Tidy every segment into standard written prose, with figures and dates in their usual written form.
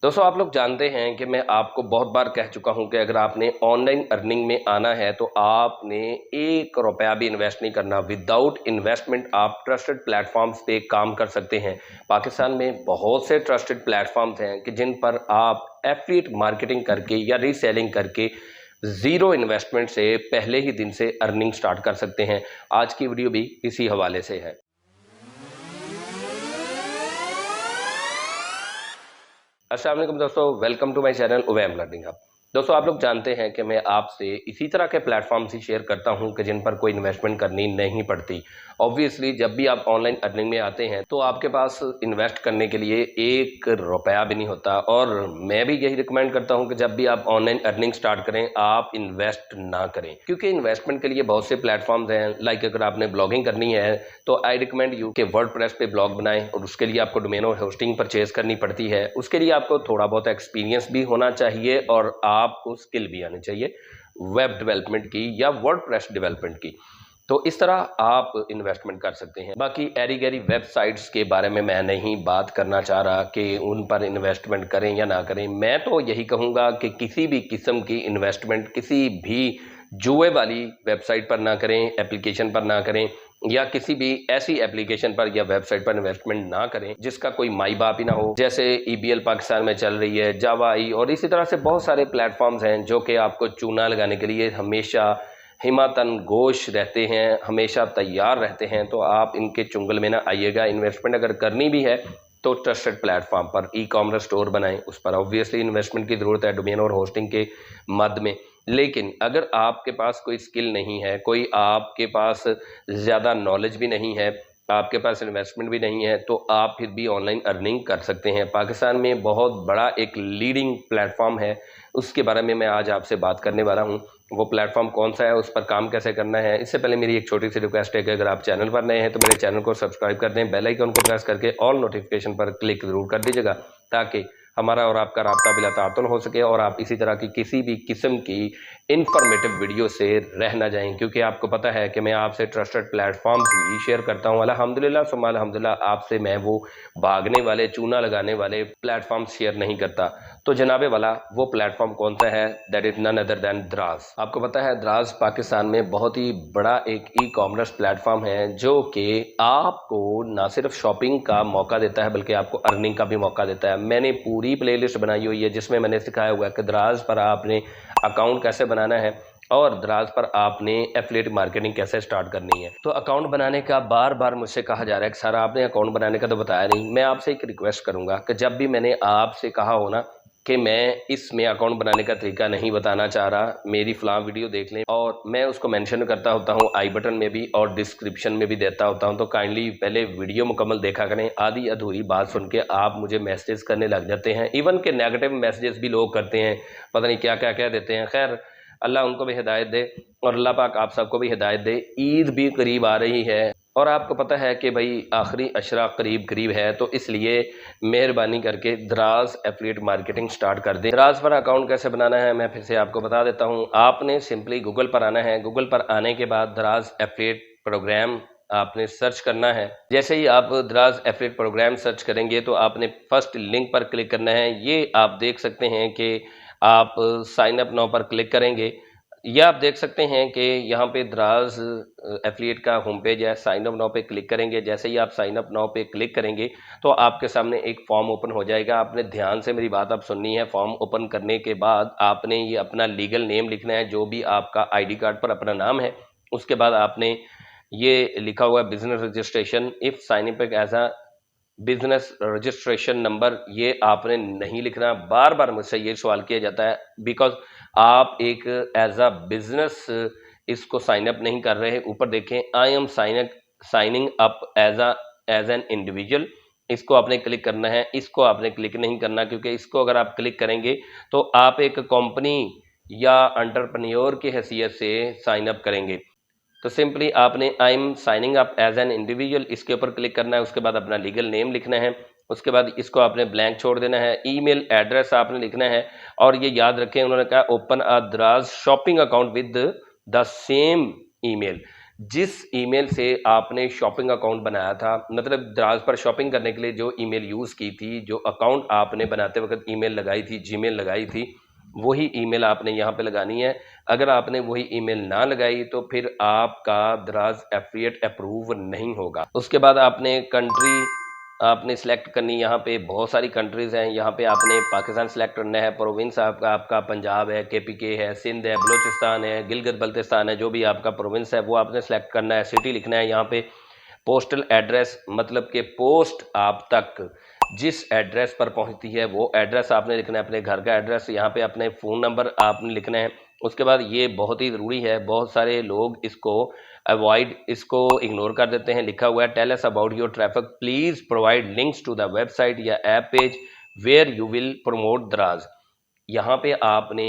दोस्तों आप लोग जानते हैं कि मैं आपको बहुत बार कह चुका हूं कि अगर आपने ऑनलाइन अर्निंग में आना है तो आपने 1 रुपया भी इन्वेस्ट नहीं करना। विदाउट इन्वेस्टमेंट आप ट्रस्टेड प्लेटफॉर्म्स पे काम कर सकते हैं। पाकिस्तान में बहुत से ट्रस्टेड प्लेटफॉर्म्स हैं कि जिन पर आप एफिलिएट मार्केटिंग करके या रीसेलिंग करके ज़ीरो इन्वेस्टमेंट से पहले ही दिन से अर्निंग स्टार्ट कर सकते हैं। आज की वीडियो भी इसी हवाले से है। अस्सलाम वालेकुम दोस्तों, welcome to my channel Uvaim learning hub. दोस्तों आप लोग जानते हैं कि मैं आपसे इसी तरह के प्लेटफॉर्म्स ही शेयर करता हूं कि जिन पर कोई इन्वेस्टमेंट करनी नहीं पड़ती। ऑब्वियसली जब भी आप ऑनलाइन अर्निंग में आते हैं तो आपके पास इन्वेस्ट करने के लिए 1 रुपया भी नहीं होता। और मैं भी यही रिकमेंड करता हूं कि जब भी आप ऑनलाइन अर्निंग स्टार्ट करें आप इन्वेस्ट ना करें, क्योंकि इन्वेस्टमेंट के लिए बहुत से प्लेटफॉर्म्स हैं। लाइक अगर आपने ब्लॉगिंग करनी है तो आई रिकमेंड यू कि वर्डप्रेस पे ब्लॉग बनाएं, और उसके लिए आपको डोमेन और होस्टिंग परचेज करनी पड़ती है। उसके लिए आपको थोड़ा बहुत एक्सपीरियंस भी होना चाहिए और आपको स्किल भी आनी चाहिए वेब डेवलपमेंट की या वर्डप्रेस डेवलपमेंट की। तो इस तरह आप इन्वेस्टमेंट कर सकते हैं। बाकी एरी गैरी वेबसाइट्स के बारे में मैं नहीं बात करना चाह रहा कि उन पर इन्वेस्टमेंट करें या ना करें। मैं तो यही कहूँगा कि किसी भी किस्म की इन्वेस्टमेंट किसी भी जुए वाली वेबसाइट पर ना करें, एप्लीकेशन पर ना करें, या किसी भी ऐसी एप्लीकेशन पर या वेबसाइट पर इन्वेस्टमेंट ना करें जिसका कोई माई बाप ही ना हो। जैसे EBL पाकिस्तान में चल रही है, जावा आई, और इसी तरह से बहुत सारे प्लेटफॉर्म्स हैं जो कि आपको चूना लगाने के लिए हमेशा हिमातन गोश रहते हैं, हमेशा तैयार रहते हैं। तो आप इनके चुंगल में ना आइएगा। इन्वेस्टमेंट अगर करनी भी है तो ट्रस्टेड प्लेटफॉर्म पर ई-कॉमर्स स्टोर बनाएं, उस पर ऑब्वियसली इन्वेस्टमेंट की ज़रूरत है डोमेन और होस्टिंग के मद में। लेकिन अगर आपके पास कोई स्किल नहीं है, कोई आपके पास ज़्यादा नॉलेज भी नहीं है, आपके पास इन्वेस्टमेंट भी नहीं है, तो आप फिर भी ऑनलाइन अर्निंग कर सकते हैं। पाकिस्तान में बहुत बड़ा एक लीडिंग प्लेटफॉर्म है, उसके बारे में मैं आज आपसे बात करने वाला हूं। वो प्लेटफॉर्म कौन सा है, उस पर काम कैसे करना है। इससे पहले मेरी एक छोटी सी रिक्वेस्ट है कि अगर आप चैनल पर नए हैं तो मेरे चैनल को सब्सक्राइब कर दें, बेल आइकन को प्रेस करके ऑल नोटिफिकेशन पर क्लिक ज़रूर कर दीजिएगा, ताकि हमारा और आपका राब्ता बिला तातुन हो सके और आप इसी तरह की किसी भी किस्म की इंफॉर्मेटिव वीडियो से रह ना जाएं। क्योंकि आपको पता है कि मैं आपसे ट्रस्टेड प्लेटफॉर्म ही शेयर करता हूं। अल्हम्दुलिल्लाह सुम्मा अल्हम्दुलिल्लाह, आपसे मैं वो भागने वाले, चूना लगाने वाले प्लेटफॉर्म शेयर नहीं करता। तो जनाबे वाला वो प्लेटफॉर्म कौन सा है? That is none other than Daraz. आपको पता है द्राज पाकिस्तान में बहुत ही बड़ा एक ई-कॉमर्स प्लेटफॉर्म है जो कि आपको ना सिर्फ शॉपिंग का मौका देता है बल्कि आपको अर्निंग का भी मौका देता है। मैंने पूरी प्लेलिस्ट बनाई हुई है जिसमें मैंने सिखाया हुआ है कि द्राज पर आपने अकाउंट कैसे बनाना है और द्राज पर आपने एफिलिएट मार्केटिंग कैसे स्टार्ट करनी है। तो अकाउंट बनाने का बार बार मुझसे कहा जा रहा है कि सर आपने अकाउंट बनाने का तो बताया नहीं। मैं आपसे एक रिक्वेस्ट करूंगा कि जब भी मैंने आपसे कहा हो ना कि मैं इसमें अकाउंट बनाने का तरीका नहीं बताना चाह रहा, मेरी फलां वीडियो देख लें, और मैं उसको मेंशन करता होता हूं आई बटन में भी और डिस्क्रिप्शन में भी देता होता हूं। तो काइंडली पहले वीडियो मुकम्मल देखा करें। आधी अधूरी बात सुन के आप मुझे मैसेज करने लग जाते हैं। इवन के नेगेटिव मैसेजेस भी लोग करते हैं, पता नहीं क्या क्या कह देते हैं। खैर अल्लाह उनको भी हिदायत दे और अल्लाह पाक आप सबको भी हिदायत दे। ईद भी करीब आ रही है और आपको पता है कि भाई आखिरी अशरा करीब करीब है, तो इसलिए मेहरबानी करके द्राज एफिलिएट मार्केटिंग स्टार्ट कर दें। द्राज पर अकाउंट कैसे बनाना है मैं फिर से आपको बता देता हूं। आपने सिंपली गूगल पर आना है। गूगल पर आने के बाद द्राज एफिलिएट प्रोग्राम आपने सर्च करना है। जैसे ही आप द्राज एफिलिएट प्रोग्राम सर्च करेंगे तो आपने फर्स्ट लिंक पर क्लिक करना है। ये आप देख सकते हैं कि आप साइन अप नाउ पर क्लिक करेंगे, या आप देख सकते हैं कि यहाँ पे द्राज एफिलिएट का होम पेज है। साइन अप नाउ पे क्लिक करेंगे। जैसे ही आप साइन अप नाउ पे क्लिक करेंगे तो आपके सामने एक फॉर्म ओपन हो जाएगा। आपने ध्यान से मेरी बात आप सुननी है। फॉर्म ओपन करने के बाद आपने ये अपना लीगल नेम लिखना है, जो भी आपका आईडी कार्ड पर अपना नाम है। उसके बाद आपने ये लिखा हुआ है business registration if sign up as a business registration number, ये आपने नहीं लिखना। बार बार मुझसे ये सवाल किया जाता है बिकॉज आप एक एज अ बिजनेस इसको साइन अप नहीं कर रहे। ऊपर देखें I am signing up as an individual, इसको आपने क्लिक करना है। इसको आपने क्लिक नहीं करना, क्योंकि इसको अगर आप क्लिक करेंगे तो आप एक कंपनी या एंटरप्रेन्योर की हैसियत से साइन अप करेंगे। तो सिंपली आपने I am signing up as an individual, इसके ऊपर क्लिक करना है। उसके बाद अपना लीगल नेम लिखना है। उसके बाद इसको आपने ब्लैंक छोड़ देना है। ईमेल एड्रेस आपने लिखना है, और ये याद रखें उन्होंने कहा open a Daraz shopping account with the same email. जिस ईमेल से आपने शॉपिंग अकाउंट बनाया था, मतलब दराज पर शॉपिंग करने के लिए जो ईमेल यूज़ की थी, जो अकाउंट आपने बनाते वक्त ईमेल लगाई थी, जीमेल लगाई थी, वही ईमेल आपने यहाँ पे लगानी है। अगर आपने वही ईमेल ना लगाई तो फिर आपका दराज एफिलिएट अप्रूव नहीं होगा। उसके बाद आपने कंट्री आपने सिलेक्ट करनी, यहाँ पे बहुत सारी कंट्रीज़ हैं। यहाँ पे आपने पाकिस्तान सिलेक्ट करना है, प्रोविंस आपका आपका पंजाब है, केपीके है, सिंध है, बलूचिस्तान है, गिलगित बल्तिस्तान है, जो भी आपका प्रोविंस है वो आपने सेलेक्ट करना है। सिटी लिखना है यहाँ पे। पोस्टल एड्रेस, मतलब कि पोस्ट आप तक जिस एड्रेस पर पहुंचती है वो एड्रेस आपने लिखना है, अपने घर का एड्रेस। यहाँ पे अपने फ़ोन नंबर आपने लिखना है। उसके बाद ये बहुत ही ज़रूरी है, बहुत सारे लोग इसको अवॉइड, इसको इग्नोर कर देते हैं। लिखा हुआ है tell us about your traffic, please provide links to the website या app page where you will promote Daraz. यहाँ पे आपने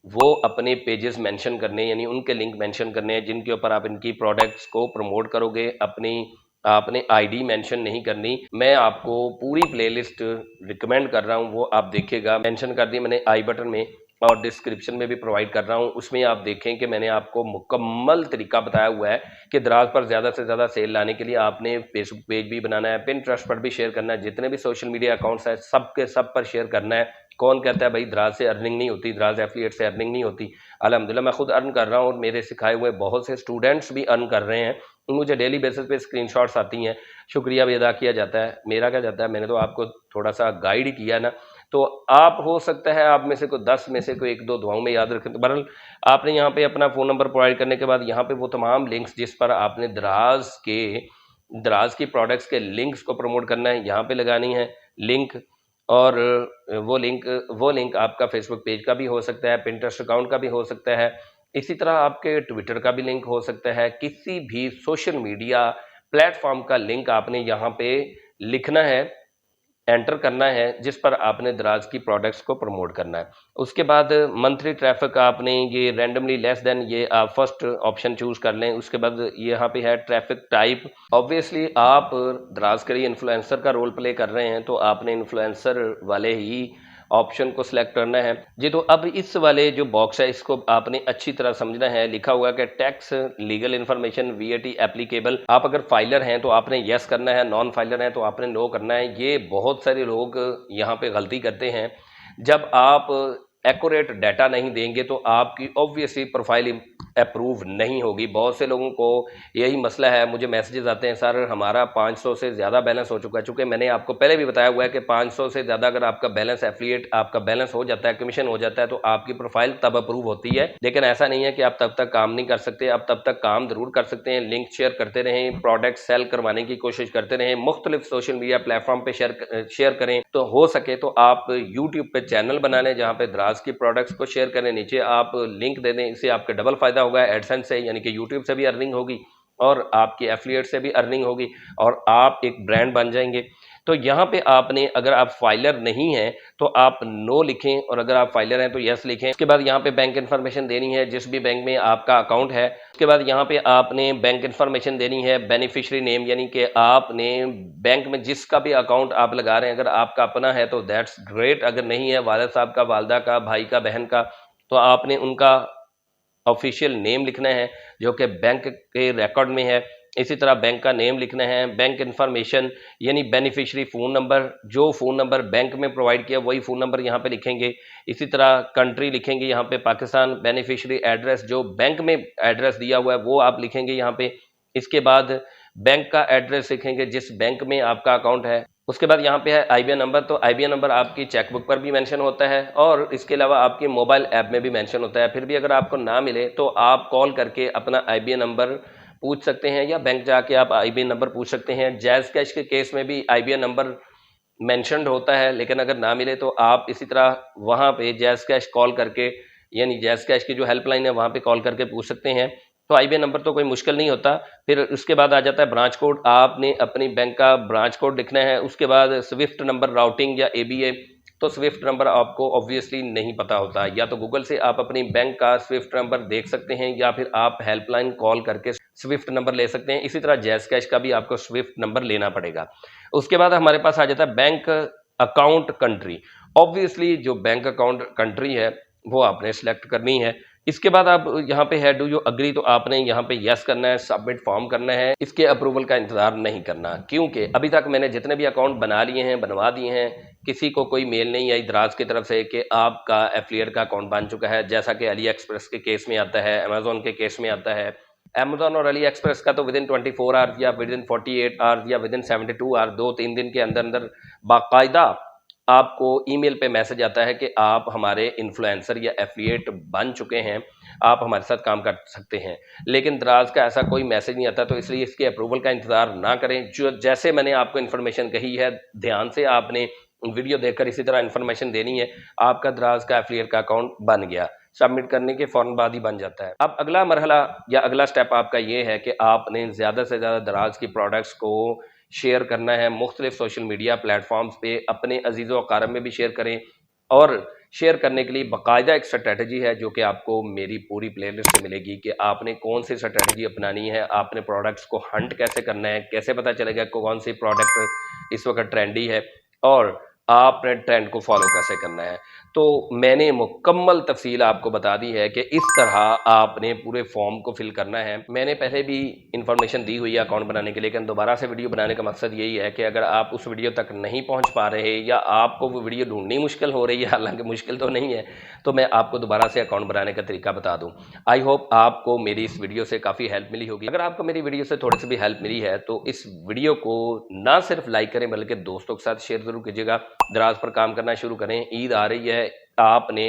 वो अपने पेजेस मेंशन करने, यानी उनके लिंक मेंशन करने हैं जिनके ऊपर आप इनकी प्रोडक्ट्स को प्रमोट करोगे। अपनी आपने आईडी मेंशन नहीं करनी। मैं आपको पूरी प्लेलिस्ट रिकमेंड कर रहा हूँ, वो आप देखिएगा। मेंशन कर दी मैंने आई बटन में और डिस्क्रिप्शन में भी प्रोवाइड कर रहा हूँ। उसमें आप देखें कि मैंने आपको मुकम्मल तरीका बताया हुआ है कि दराज पर ज़्यादा से ज़्यादा सेल लाने के लिए आपने फेसबुक पेज भी बनाना है, पिंटरेस्ट पर भी शेयर करना है, जितने भी सोशल मीडिया अकाउंट्स हैं सब के सब पर शेयर करना है। कौन कहता है भाई दराज से अर्निंग नहीं होती, दराज एफिलिएट से अर्निंग नहीं होती? अल्हम्दुलिल्लाह मैं खुद अर्न कर रहा हूँ और मेरे सिखाए हुए बहुत से स्टूडेंट्स भी अर्न कर रहे हैं। मुझे डेली बेसिस पे स्क्रीनशॉट्स आती हैं, शुक्रिया भी अदा किया जाता है। मेरा क्या जाता है, मैंने तो आपको थोड़ा सा गाइड किया ना, तो आप हो सकता है आप में से कोई 10 में से कोई 1-2 दुआओं में याद रखें। तो बहरहाल आपने यहाँ पे अपना फ़ोन नंबर प्रोवाइड करने के बाद यहाँ पे वो तमाम लिंक्स जिस पर आपने दराज की प्रोडक्ट्स के लिंक्स को प्रमोट करना है, यहाँ पे लगानी है लिंक। और वो लिंक आपका फेसबुक पेज का भी हो सकता है, पिंटरेस्ट अकाउंट का भी हो सकता है, इसी तरह आपके ट्विटर का भी लिंक हो सकता है। किसी भी सोशल मीडिया प्लेटफॉर्म का लिंक आपने यहाँ पे लिखना है, एंटर करना है, जिस पर आपने दराज की प्रोडक्ट्स को प्रमोट करना है। उसके बाद मंथली ट्रैफिक आपने ये रैंडमली लेस देन, ये आप फर्स्ट ऑप्शन चूज कर लें। उसके बाद यहाँ पे है ट्रैफिक टाइप। ऑब्वियसली आप दराज के लिए इन्फ्लुएंसर का रोल प्ले कर रहे हैं तो आपने इन्फ्लुएंसर वाले ही ऑप्शन को सिलेक्ट करना है जी। तो अब इस वाले जो बॉक्स है इसको आपने अच्छी तरह समझना है। लिखा हुआ है कि tax, legal information, VAT applicable. आप अगर फाइलर हैं तो आपने यस करना है, नॉन फाइलर हैं तो आपने नो करना है। ये बहुत सारे लोग यहाँ पे गलती करते हैं। जब आप एक्यूरेट डाटा नहीं देंगे तो आपकी ऑब्वियसली प्रोफाइल अप्रूव नहीं होगी। बहुत से लोगों को यही मसला है, मुझे मैसेजेस आते हैं सर हमारा 500 से ज़्यादा बैलेंस हो चुका है। चूँकि मैंने आपको पहले भी बताया हुआ है कि 500 से ज़्यादा अगर आपका बैलेंस एफिलिएट आपका बैलेंस हो जाता है, कमीशन हो जाता है, तो आपकी प्रोफाइल तब अप्रूव होती है। लेकिन ऐसा नहीं है कि आप तब तक काम नहीं कर सकते, आप तब तक काम ज़रूर कर सकते हैं। लिंक शेयर करते रहें, प्रोडक्ट सेल करवाने की कोशिश करते रहें, मुख्तलिफ सोशल मीडिया प्लेटफॉर्म पर शेयर करें। तो हो सके तो आप यूट्यूब पर चैनल बना लें जहाँ पे दराज की प्रोडक्ट्स को शेयर करें, नीचे आप लिंक दे दें। इससे आपका डबल फायदा होगा, एडसेंस से यानी कि यूट्यूब से भी अर्निंग होगी और आपकी एफिलिएट से भी अर्निंग होगी और आप एक ब्रांड बन जाएंगे। तो यहाँ पे आपने, अगर आप फाइलर नहीं हैं तो आप नो लिखें और अगर आप फाइलर हैं तो यस लिखें। उसके बाद यहाँ पे बैंक इन्फॉर्मेशन देनी है जिस भी बैंक में आपका अकाउंट है। उसके बाद यहाँ पे आपने बैंक इन्फॉर्मेशन देनी है, बेनिफिशियरी नेम, यानी कि आपने बैंक में जिसका भी अकाउंट आप लगा रहे हैं, अगर आपका अपना है तो दैट्स ग्रेट, अगर नहीं है वालिद साहब का, वालदा का, भाई का, बहन का, तो आपने उनका ऑफिशियल नेम लिखना है जो कि बैंक के रिकॉर्ड में है। इसी तरह बैंक का नेम लिखना है। बैंक इन्फॉर्मेशन यानी बेनिफिशियरी फ़ोन नंबर, जो फ़ोन नंबर बैंक में प्रोवाइड किया वही फ़ोन नंबर यहाँ पे लिखेंगे। इसी तरह कंट्री लिखेंगे यहाँ पे पाकिस्तान। बेनिफिशियरी एड्रेस, जो बैंक में एड्रेस दिया हुआ है वो आप लिखेंगे यहाँ पे। इसके बाद बैंक का एड्रेस लिखेंगे जिस बैंक में आपका अकाउंट है। उसके बाद यहाँ पे है आईबीएन नंबर, तो आईबीएन नंबर आपकी चेकबुक पर भी मेंशन होता है और इसके अलावा आपकी मोबाइल ऐप में भी मेंशन होता है। फिर भी अगर आपको ना मिले तो आप कॉल करके अपना आईबीएन नंबर पूछ सकते हैं या बैंक जाके आप आईबीएन नंबर पूछ सकते हैं। जैज़ कैश के केस में भी आईबीएन नंबर मेंशनड होता है, लेकिन अगर ना मिले तो आप इसी तरह वहाँ पे जैज़ कैश कॉल करके, यानी जैज़ कैश की जो हेल्पलाइन है वहाँ पे कॉल करके पूछ सकते हैं। तो आईबीएन नंबर तो कोई मुश्किल नहीं होता। फिर उसके बाद आ जाता है ब्रांच कोड। आपने अपनी बैंक का ब्रांच कोड लिखना है। उसके बाद स्विफ्ट नंबर राउटिंग या एबीए, तो स्विफ्ट नंबर आपको ऑब्वियसली नहीं पता होता, या तो गूगल से आप अपनी बैंक का स्विफ्ट नंबर देख सकते हैं या फिर आप हेल्पलाइन कॉल करके स्विफ्ट नंबर ले सकते हैं। इसी तरह जैज़ कैश का भी आपको स्विफ्ट नंबर लेना पड़ेगा। उसके बाद हमारे पास आ जाता है बैंक अकाउंट कंट्री। ऑब्वियसली जो बैंक अकाउंट कंट्री है वो आपने सेलेक्ट करनी है। इसके बाद आप यहाँ पे है डू यू अग्री, तो आपने यहाँ पे यस करना है, सबमिट फॉर्म करना है। इसके अप्रूवल का इंतजार नहीं करना, क्योंकि अभी तक मैंने जितने भी अकाउंट बना लिए हैं, बनवा दिए हैं, किसी को कोई मेल नहीं आई दराज की तरफ से कि आपका एफिलिएट का अकाउंट बन चुका है, जैसा कि अली एक्सप्रेस के केस में आता है, अमेजोन के केस में आता है। अमेजोन और अली एक्सप्रेस का तो विद इन 24 आवर्स या विद इन 48 आवर्स या विद इन 72 आवर्स, 2-3 दिन के अंदर अंदर बाकायदा आपको ईमेल पे मैसेज आता है कि आप हमारे इन्फ्लुएंसर या एफिलिएट बन चुके हैं, आप हमारे साथ काम कर सकते हैं। लेकिन दराज का ऐसा कोई मैसेज नहीं आता, तो इसलिए इसके अप्रूवल का इंतजार ना करें। जो जैसे मैंने आपको इन्फॉर्मेशन कही है, ध्यान से आपने वीडियो देखकर इसी तरह इन्फॉर्मेशन देनी है। आपका दराज का एफिलिएट का अकाउंट बन गया, सबमिट करने के फौरन बाद ही बन जाता है। अब अगला मरहला या अगला स्टेप आपका ये है कि आपने ज़्यादा से ज़्यादा दराज की प्रोडक्ट्स को शेयर करना है मुख्तलिफ सोशल मीडिया प्लेटफॉर्म्स पे, अपने अजीज़ो अकारब में भी शेयर करें। और शेयर करने के लिए बाकायदा एक स्ट्रेटजी है जो कि आपको मेरी पूरी प्लेलिस्ट से मिलेगी कि आपने कौन सी स्ट्रेटजी अपनानी है, आपने प्रोडक्ट्स को हंट कैसे करना है, कैसे पता चलेगा कौन सी प्रोडक्ट इस वक्त ट्रेंडी है, और आपने ट्रेंड को फॉलो कैसे करना है। तो मैंने मुकम्मल तफसील आपको बता दी है कि इस तरह आपने पूरे फॉर्म को फिल करना है। मैंने पहले भी इंफॉर्मेशन दी हुई है अकाउंट बनाने के लिए, लेकिन दोबारा से वीडियो बनाने का मकसद यही है कि अगर आप उस वीडियो तक नहीं पहुंच पा रहे या आपको वो वीडियो ढूंढनी मुश्किल हो रही है, हालांकि मुश्किल तो नहीं है, तो मैं आपको दोबारा से अकाउंट बनाने का तरीका बता दूं। आई होप आपको मेरी इस वीडियो से काफ़ी हेल्प मिली होगी। अगर आपको मेरी वीडियो से थोड़ी सी भी हेल्प मिली है तो इस वीडियो को ना सिर्फ लाइक करें बल्कि दोस्तों के साथ शेयर जरूर कीजिएगा। दराज पर काम करना शुरू करें, ईद आ रही है, आपने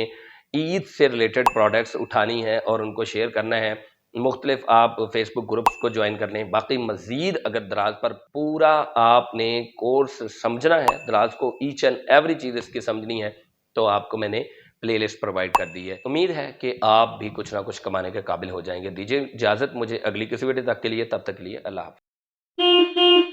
ईद से रिलेटेड प्रोडक्ट्स उठानी है और उनको शेयर करना है। मुख्तलिफ आप फेसबुक ग्रुप्स को ज्वाइन कर लें। बाकी मजीद अगर दराज पर पूरा आपने कोर्स समझना है, दराज को ईच एंड एवरी चीज़ इसकी समझनी है, तो आपको मैंने प्लेलिस्ट प्रोवाइड कर दी है। उम्मीद है कि आप भी कुछ ना कुछ कमाने के काबिल हो जाएंगे। दीजिए इजाज़त मुझे अगली किसी वीडियो तक के लिए, तब तक के लिए अल्लाह हाफ़िज़।